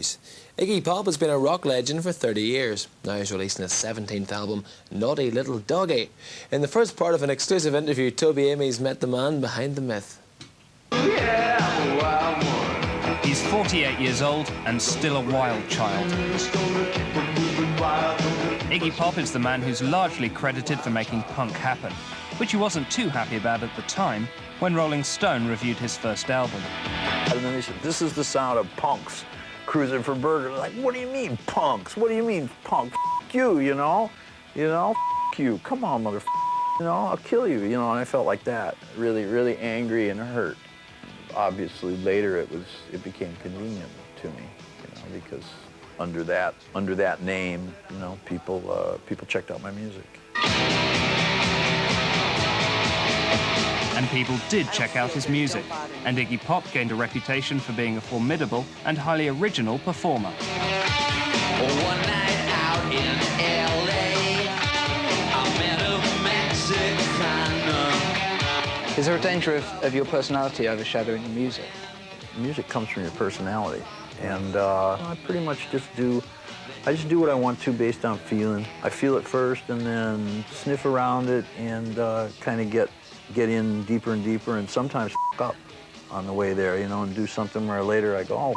news. Iggy Pop has been a rock legend for 30 years. Now he's releasing his 17th album, Naughty Little Doggy. In the first part of an exclusive interview, Toby Amy's met the man behind the myth. He's 48 years old and still a wild child. Iggy Pop is the man who's largely credited for making punk happen, which he wasn't too happy about at the time when Rolling Stone reviewed his first album. And then they said, "This is the sound of punks cruising for burgers." Like, what do you mean, punks? What do you mean, punk? F you, you know? F you. Come on, mother. I'll kill you. And I felt like that, really, really angry and hurt. Obviously, later it became convenient to me, because under that name, people checked out my music. And people did check out his music, and Iggy Pop gained a reputation for being a formidable and highly original performer. One night out in LA, I met a Mexican. Is there a danger of your personality overshadowing the music? Music comes from your personality, and I pretty much just do what I want to based on feeling. I feel it first, and then sniff around it, and kind of get in deeper and deeper, and sometimes up on the way there, and do something where later I go, oh,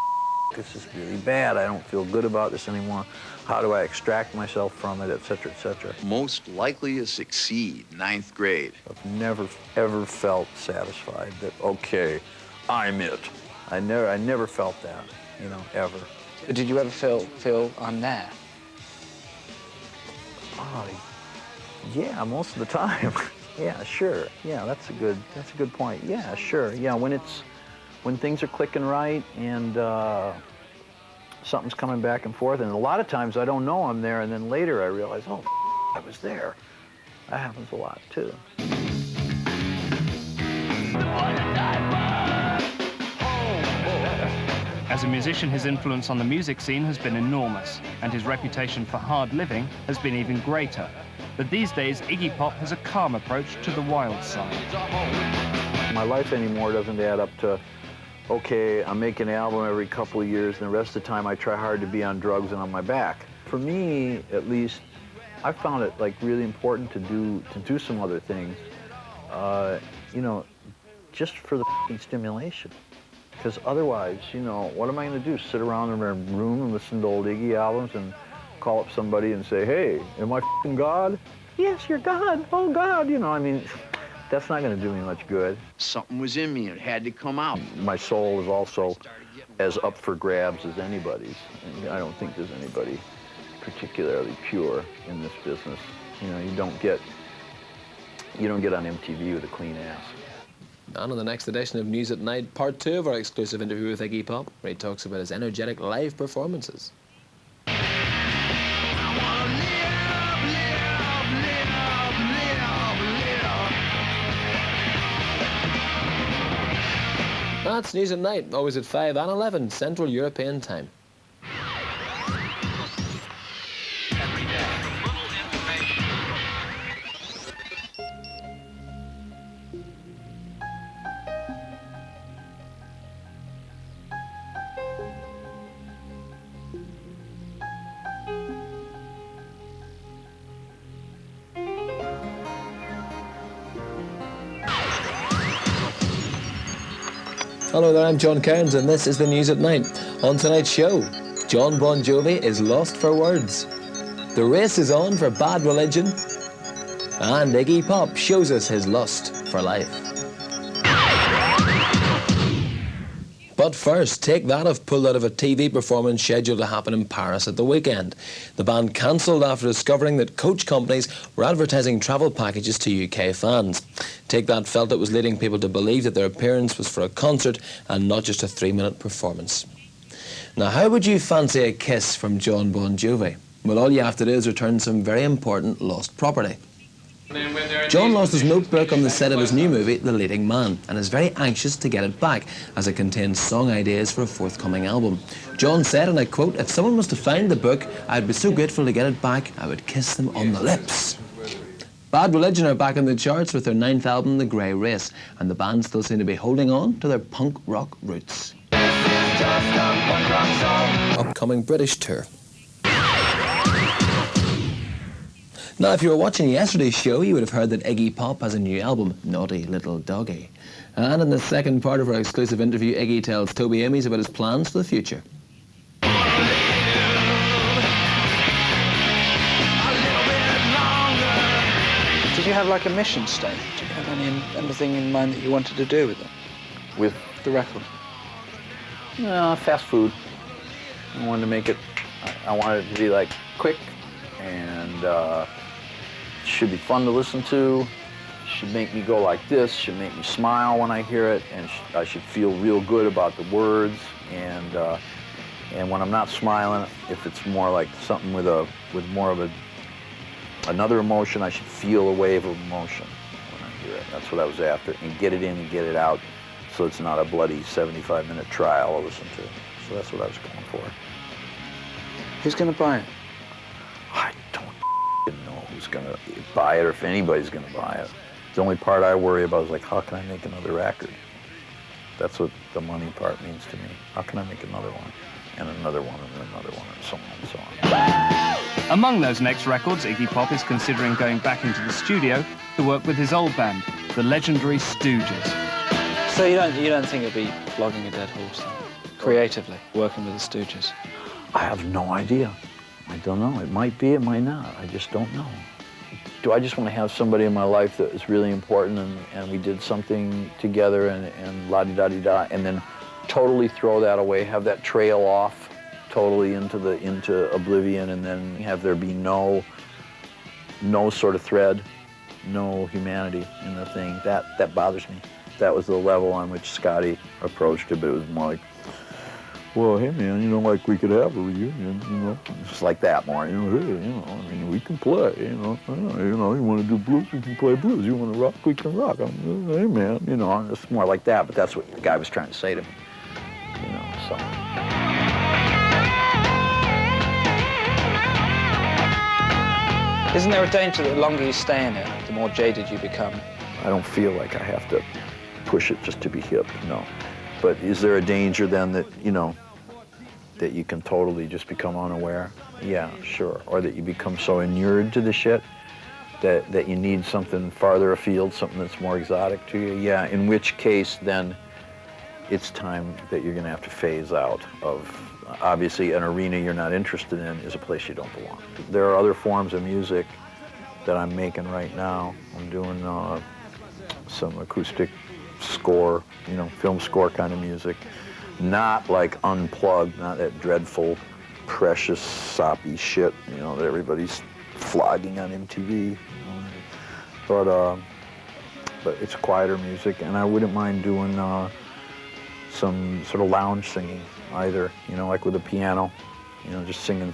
this is really bad. I don't feel good about this anymore. How do I extract myself from it, et cetera, et cetera. Most likely to succeed, 9th grade. I've never, ever felt satisfied that, okay, I'm it. I never felt that, ever. Did you ever feel I'm there? Oh, yeah, most of the time. Yeah, sure. Yeah, that's a good point. Yeah, sure. Yeah, when things are clicking right and something's coming back and forth, and a lot of times I don't know I'm there, and then later I realize, oh, I was there. That happens a lot too. As a musician, his influence on the music scene has been enormous, and his reputation for hard living has been even greater. But these days, Iggy Pop has a calm approach to the wild side. My life anymore doesn't add up to, okay, I'm making an album every couple of years, and the rest of the time I try hard to be on drugs and on my back. For me, at least, I found it really important to do some other things, just for the stimulation. Because otherwise, what am I going to do? Sit around in my room and listen to old Iggy albums and call up somebody and say, hey, am I God? Yes, you're God. Oh, God. That's not going to do me much good. Something was in me and it had to come out. My soul is also as up for grabs as anybody's. And I don't think there's anybody particularly pure in this business. You don't get on MTV with a clean ass. And on the next edition of News at Night, part 2 of our exclusive interview with Iggy Pop, where he talks about his energetic live performances. That's News at Night, always at 5 and 11 Central European Time. Hello there, I'm John Cairns, and this is the News at Night. On tonight's show, Jon Bon Jovi is lost for words. The race is on for Bad Religion. And Iggy Pop shows us his lust for life. But first, Take That have pulled out of a TV performance scheduled to happen in Paris at the weekend. The band cancelled after discovering that coach companies were advertising travel packages to UK fans. Take That felt it was leading people to believe that their appearance was for a concert and not just a 3-minute performance. Now, how would you fancy a kiss from Jon Bon Jovi? Well, all you have to do is return some very important lost property. John lost his notebook on the set of his new movie, The Leading Man, and is very anxious to get it back, as it contains song ideas for a forthcoming album. John said, and I quote, "If someone was to find the book, I'd be so grateful to get it back, I would kiss them on the lips." Bad Religion are back in the charts with their 9th album, The Grey Race, and the band still seem to be holding on to their punk rock roots. Up upcoming British tour. Now, if you were watching yesterday's show, you would have heard that Iggy Pop has a new album, Naughty Little Doggy. And in the second part of our exclusive interview, Iggy tells Toby Amies about his plans for the future. Did you have like a mission statement? Did you have anything in mind that you wanted to do with it? With The record? fast food. I wanted to make it, I wanted it to be like quick and should be fun to listen to, should make me go like this, should make me smile when I hear it, and I should feel real good about the words, and when I'm not smiling, if it's more like something with more of another emotion, I should feel a wave of emotion when I hear it. That's what I was after, and get it in and get it out, so it's not a bloody 75-minute trial to listen to. So that's what I was going for. Who's going to buy it? I don't know who's going to buy it or if anybody's going to buy it. The only part I worry about is like, how can I make another record? That's what the money part means to me. How can I make another one? And another one, and another one, and so on and so on. Among those next records, Iggy Pop is considering going back into the studio to work with his old band, the legendary Stooges. So you don't think it'd be flogging a dead horse then? Creatively, working with the Stooges? I have no idea. I don't know. It might be, it might not. I just don't know. Do I just want to have somebody in my life that is really important and we did something together and la-di-da-di-da, and then totally throw that away, have that trail off totally into oblivion, and then have there be no sort of thread, no humanity in the thing? That bothers me. That was the level on which Scotty approached it, but it was more like, well, hey man, like we could have a reunion, just like that more, hey, I mean, we can play, you want to do blues, we can play blues, you want to rock, we can rock, hey man, it's more like that, but that's what the guy was trying to say to me, so. Isn't there a danger that the longer you stay in it, the more jaded you become? I don't feel like I have to push it just to be hip, no. But is there a danger then that, that you can totally just become unaware? Yeah, sure. Or that you become so inured to the shit that you need something farther afield, something that's more exotic to you? Yeah, in which case then it's time that you're gonna have to phase out of, obviously an arena you're not interested in is a place you don't belong. There are other forms of music that I'm making right now. I'm doing some acoustic score, film score kind of music. Not like unplugged, not that dreadful, precious, soppy shit, that everybody's flogging on MTV. But it's quieter music, and I wouldn't mind doing some sort of lounge singing either, like with a piano, just singing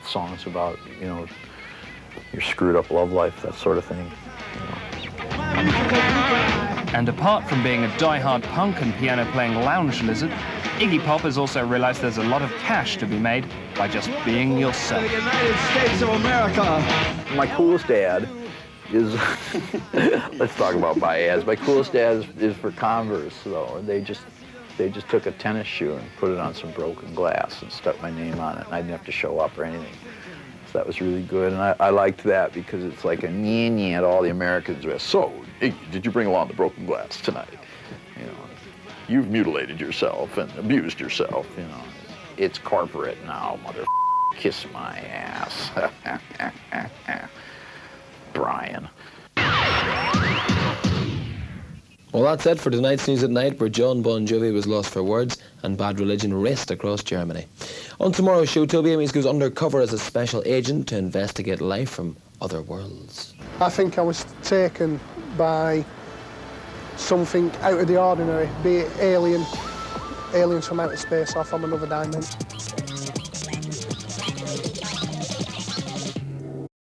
songs about, your screwed up love life, that sort of thing. And apart from being a die-hard punk and piano-playing lounge lizard, Iggy Pop has also realized there's a lot of cash to be made by just being yourself. The United States of America. My coolest ad is, let's talk about my ads. My coolest ad is for Converse, though. They just took a tennis shoe and put it on some broken glass and stuck my name on it, and I didn't have to show up or anything. So that was really good, and I liked that because it's like a nye at all the Americans. So, Iggy, did you bring along the broken glass tonight? You've mutilated yourself and abused yourself, It's corporate now, mother. Kiss my ass. Brian. Well, that's it for tonight's News at Night, where John Bon Jovi was lost for words and Bad Religion raced across Germany. On tomorrow's show, Toby Amies goes undercover as a special agent to investigate life from other worlds. I think I was taken by something out of the ordinary, be it aliens from outer space or from another dimension.